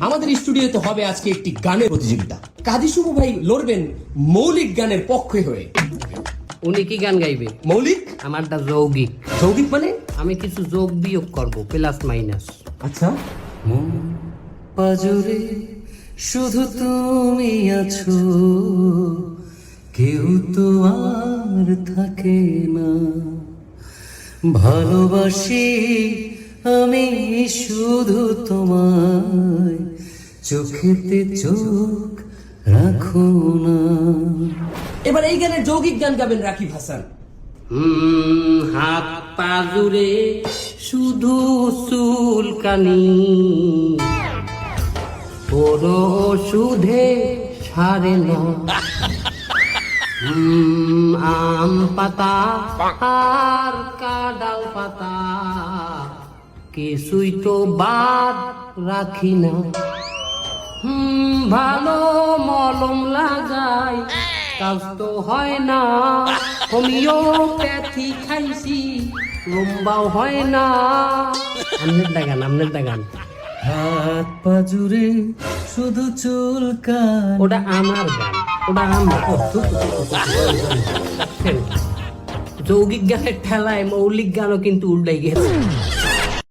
আমাদের স্টুডিওতে হবে আজকে একটি গানের প্রতিযোগিতা। কাজী শুভ ভাই লড়বেন মৌলিক গানের পক্ষে হয়ে। উনি কি গান গাইবে? মৌলিক? আমারটা যৌগিক। যৌগিক মানে? আমি কিছু যোগ বিয়োগ করব, প্লাস মাইনাস। আচ্ছা। মন পাজরে শুধু তুমি আছো, কেউ তো আর থাকে না। ভালোবাসি আমি শুধু তোমায়, চোখেতে চোখ রাখো না। এবার এই গানের যৌগিক গান গাবেন রাকিব হাসান। হাত পা জুড়ে শুধু চুলকানি, কোনো ওষুধে সারে না। আম পাতা আর কাঁঠাল পাতা কিছুই তো বাদ রাখি না। ভালো মলম লাগাই কাজ তো হয় না, হোমিওপ্যাথি খাইছি লম্বাও হয় না। আমনের দাগান, আমনের দাগান। হাত পা জুড়ে শুধু চুলকানি। ওটা আমার গান, ওটা আমার। যৌগিক গানের ঠেলায় মৌলিক গানও কিন্তু উল্টাই গেছে।